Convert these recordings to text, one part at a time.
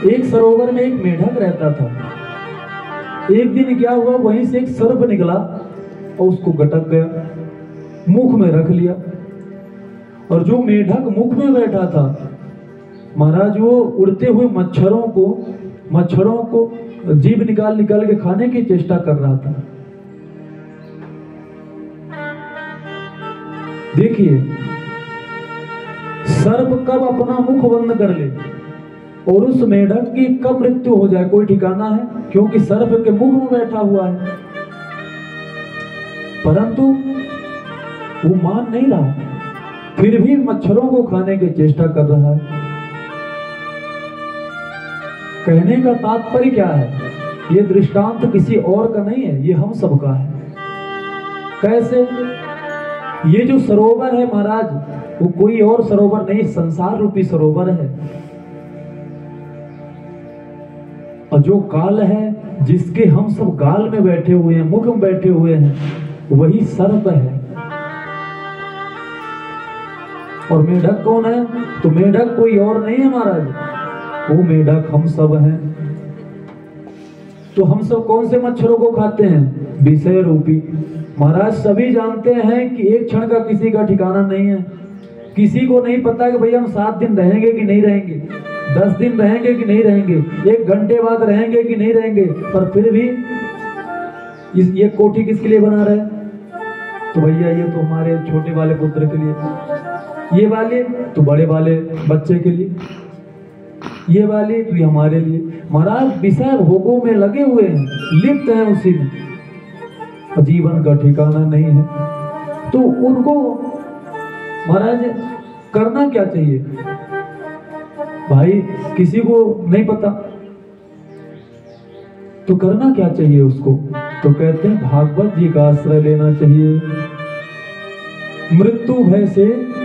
एक सरोवर में एक मेढक रहता था। एक दिन क्या हुआ, वहीं से एक सर्प निकला और उसको गटक गया, मुख में रख लिया। और जो मेढक मुख में बैठा था महाराज, वो उड़ते हुए मच्छरों को जीभ निकाल निकाल के खाने की चेष्टा कर रहा था। देखिए, सर्प कब अपना मुख बंद कर ले और उस मेढक की कब मृत्यु हो जाए कोई ठिकाना है, क्योंकि सर्प के मुख में बैठा हुआ है। परंतु वो मान नहीं रहा, फिर भी मच्छरों को खाने की चेष्टा कर रहा है। कहने का तात्पर्य क्या है, ये दृष्टांत किसी और का नहीं है, ये हम सबका है। कैसे? ये जो सरोवर है महाराज, वो कोई और सरोवर नहीं, संसार रूपी सरोवर है। और जो काल है, जिसके हम सब गाल में बैठे हुए हैं, मुख में बैठे हुए हैं, वही सर्प है। और मेढक कौन है? तो मेढक कोई और नहीं है महाराज, वो मेढक हम सब हैं। तो हम सब कौन से मच्छरों को खाते हैं? विषय रूपी। महाराज सभी जानते हैं कि एक क्षण का किसी का ठिकाना नहीं है। किसी को नहीं पता कि भैया हम 7 दिन रहेंगे कि नहीं रहेंगे, 10 दिन रहेंगे कि नहीं रहेंगे, 1 घंटे बाद रहेंगे कि नहीं रहेंगे। पर फिर भी ये कोठी किसके लिए बना रहे हैं? तो भैया ये तो हमारे छोटे वाले पुत्र के लिए, ये वाले तो बड़े वाले बच्चे के लिए, ये वाले तो हमारे लिए। महाराज विषय भोगों में लगे हुए हैं, लिप्त हैं उसी में, जीवन का ठिकाना नहीं है। तो उनको महाराज करना क्या चाहिए? भाई किसी को नहीं पता, तो करना क्या चाहिए उसको? तो कहते हैं भागवत जी का आश्रय लेना चाहिए। मृत्यु भय से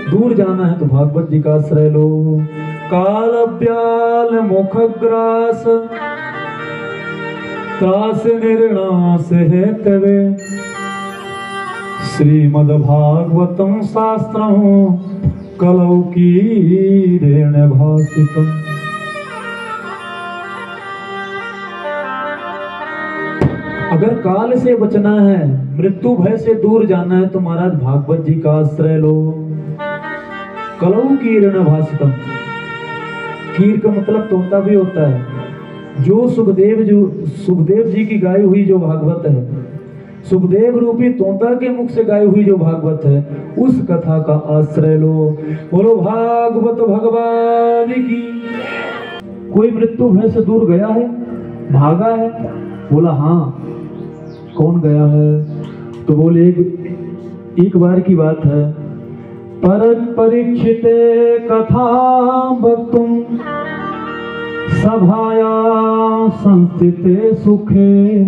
दूर जाना है तो भागवत जी का आश्रय लो। काल ब्याल मुख ग्रास त्रास निर्णास है तवे, श्रीमद् भागवतम शास्त्रम कलौ की ऋण भाषितम। अगर काल से बचना है, मृत्यु भय से दूर जाना है, तो महाराज भागवत जी का आश्रय लो। कलौ की ऋण भाषितम, कीर का मतलब तोता भी होता है। जो सुखदेव जी की गाई हुई जो भागवत है, सुखदेव रूपी तोता के मुख से गाई हुई जो भागवत है, उस कथा का आश्रय लो। बोलो भागवत भगवान की। कोई मृत्यु भय से दूर गया है, भागा है? बोला हाँ। कौन गया है? तो बोले एक बार की बात है। परीक्षिते कथा वक्तुम सभाया संस्थिते सुखे,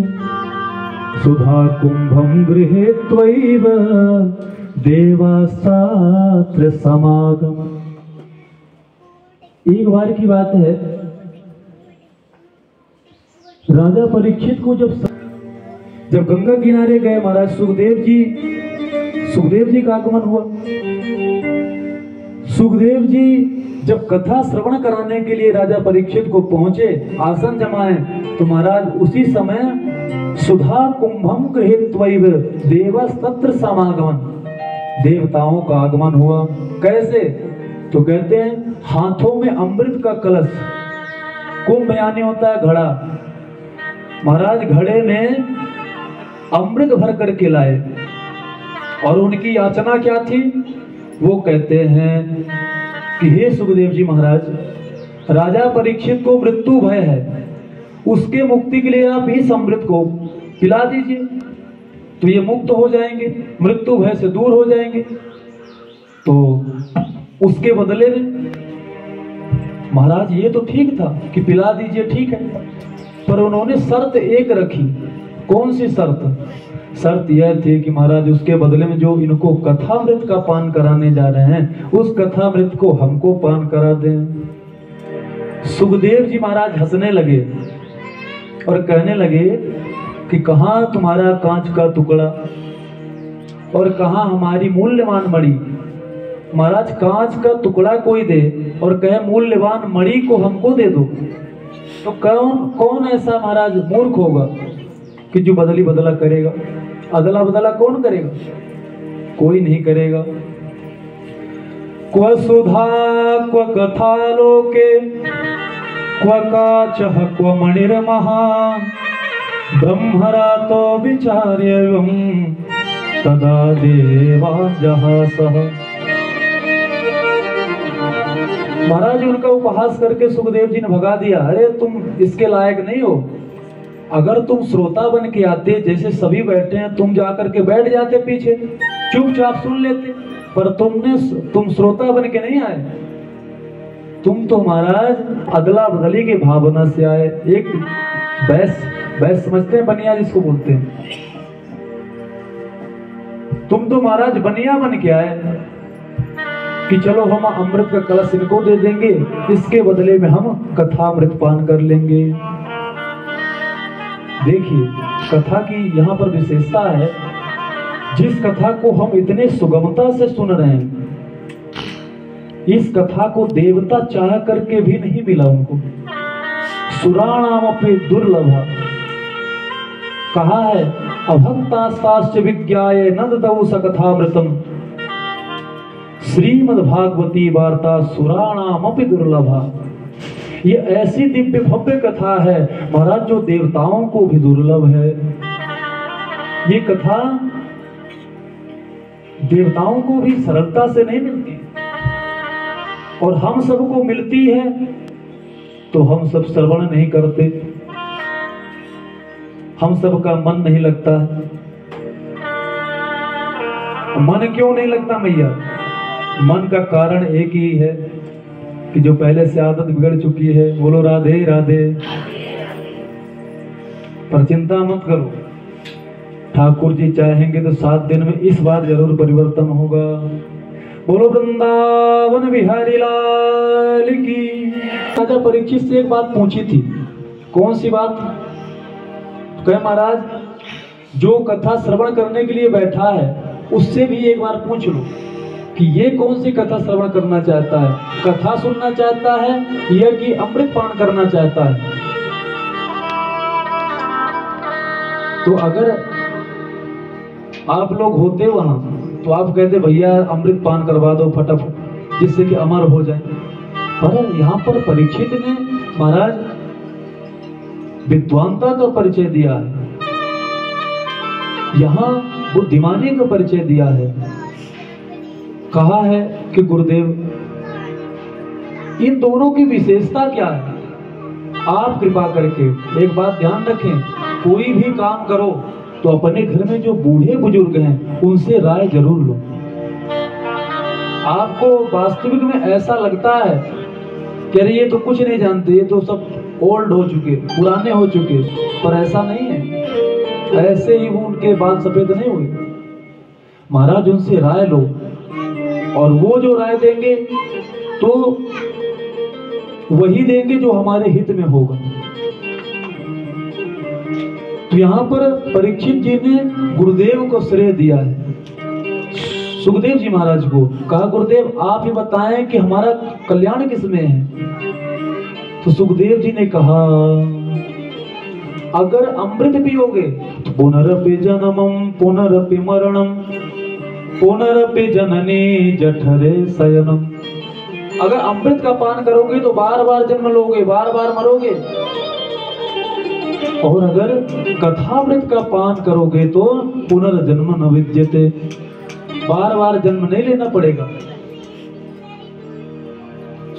सुधा कुंभम गृहे त्वैव देवास्त्र समागम। एक बार की बात है, राजा परीक्षित को जब गंगा किनारे गए महाराज, सुखदेव जी का आगमन हुआ। सुखदेव जी जब कथा श्रवण कराने के लिए राजा परीक्षित को पहुंचे, आसन जमाए, तो महाराज उसी समय सुधा कुंभम गृहीत्वैव देवस्तत्र समागमन, देवताओं का आगमन हुआ। कैसे? तो कहते हैं हाथों में अमृत का कलश, कुंभ यानी होता है घड़ा, महाराज घड़े में अमृत भर करके लाए। और उनकी याचना क्या थी? वो कहते हैं कि हे सुखदेव जी महाराज, राजा परीक्षित को मृत्यु भय है, उसके मुक्ति के लिए आप इस अमृत को पिला दीजिए, तो ये मुक्त हो जाएंगे, मृत्यु भय से दूर हो जाएंगे। तो उसके बदले में महाराज ये तो ठीक था कि पिला दीजिए, ठीक है, पर उन्होंने शर्त एक रखी। कौन सी शर्त? शर्त यह थी कि महाराज उसके बदले में जो इनको कथामृत का पान कराने जा रहे हैं, उस कथामृत को हमको पान करा दें। सुखदेव जी महाराज हंसने लगे और कहने लगे कि कहाँ तुम्हारा कांच का टुकड़ा और कहाँ हमारी मूल्यवान मणि। महाराज कांच का टुकड़ा कोई दे और कहे मूल्यवान मणि को हमको दे दो, तो कौन कौन ऐसा महाराज मूर्ख होगा कि जो बदली बदला करेगा? अदला बदला कौन करेगा? कोई नहीं करेगा। क्व सुधा क्व कथा लोके क्व काचः क्व मणिर्महा ब्रह्मरा तो विचार्यं तदा देवाजहासः। महाराज उनका उपहास करके सुखदेव जी ने भगा दिया। अरे तुम इसके लायक नहीं हो। अगर तुम श्रोता बन के आते, जैसे सभी बैठे हैं, तुम जाकर के बैठ जाते पीछे, चुपचाप सुन लेते, पर तुम श्रोता बन के नहीं आए। तुम तो महाराज अदला बदली के भावना से आए। एक बैस समझते हैं, बनिया जिसको बोलते हैं। तुम तो महाराज बनिया बन के आए कि चलो हम अमृत का कलश इनको दे देंगे, इसके बदले में हम कथामृत पान कर लेंगे। देखिए कथा की यहाँ पर विशेषता है। जिस कथा को हम इतने सुगमता से सुन रहे हैं, इस कथा को देवता चाह करके भी नहीं मिला उनको। सुराणामपि दुर्लभा कहा है, अभक्तास्ताश्च विज्ञाय नददौ स कथामृतम्। श्रीमद् भागवती वार्ता सुराणामपि दुर्लभा। ये ऐसी दिव्य भव्य कथा है महाराज जो देवताओं को भी दुर्लभ है। ये कथा देवताओं को भी सरलता से नहीं मिलती, और हम सबको मिलती है तो हम सब श्रवण नहीं करते, हम सबका मन नहीं लगता है। मन क्यों नहीं लगता मैया? मन का कारण एक ही है कि जो पहले से आदत बिगड़ चुकी है। बोलो राधे राधे। पर चिंता मत करो, ठाकुर जी चाहेंगे तो 7 दिन में इस बार जरूर परिवर्तन होगा। बोलो वृंदावन बिहारी लाल की। राजा परीक्षित से एक बात पूछी थी। कौन सी बात? कहे महाराज जो कथा श्रवण करने के लिए बैठा है उससे भी एक बार पूछ लो कि ये कौन सी कथा श्रवण करना चाहता है, कथा सुनना चाहता है या कि अमृत पान करना चाहता है। तो अगर आप लोग होते वहां तो आप कहते भैया अमृत पान करवा दो फटाफट, जिससे कि अमर हो जाए। पर यहाँ पर परीक्षित ने महाराज विद्वानता का परिचय दिया है, यहाँ बुद्धिमानी का परिचय दिया है। कहा है कि गुरुदेव इन दोनों की विशेषता क्या है? आप कृपा करके एक बात ध्यान रखें, कोई भी काम करो तो अपने घर में जो बूढ़े बुजुर्ग हैं उनसे राय जरूर लो। आपको वास्तविक में ऐसा लगता है कि अरे ये तो कुछ नहीं जानते, ये तो सब ओल्ड हो चुके, पुराने हो चुके, पर ऐसा नहीं है। ऐसे ही वो उनके बाल सफेद नहीं हुए। महाराज उनसे राय लो और वो जो राय देंगे तो वही देंगे जो हमारे हित में होगा। तो यहाँ पर परीक्षित जी ने गुरुदेव को श्रेय दिया है, सुखदेव जी महाराज को। कहा गुरुदेव आप ही बताएं कि हमारा कल्याण किसमें है। तो सुखदेव जी ने कहा अगर अमृत पियोगे तो पुनरपि जन्मम पुनरपि मरणम पुनरपि जननी जठरे शयनम। अगर अमृत का पान करोगे तो बार बार जन्म लोगे, बार बार मरोगे, और अगर कथामृत का पान करोगे तो पुनर्जन्म न विद्यते, बार बार जन्म नहीं लेना पड़ेगा।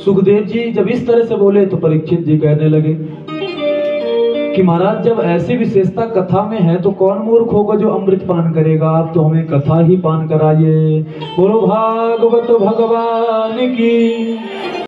सुखदेव जी जब इस तरह से बोले तो परीक्षित जी कहने लगे कि महाराज जब ऐसी विशेषता कथा में है तो कौन मूर्ख होगा जो अमृत पान करेगा। आप तो हमें कथा ही पान कराइए। बोलो भागवत भगवान की।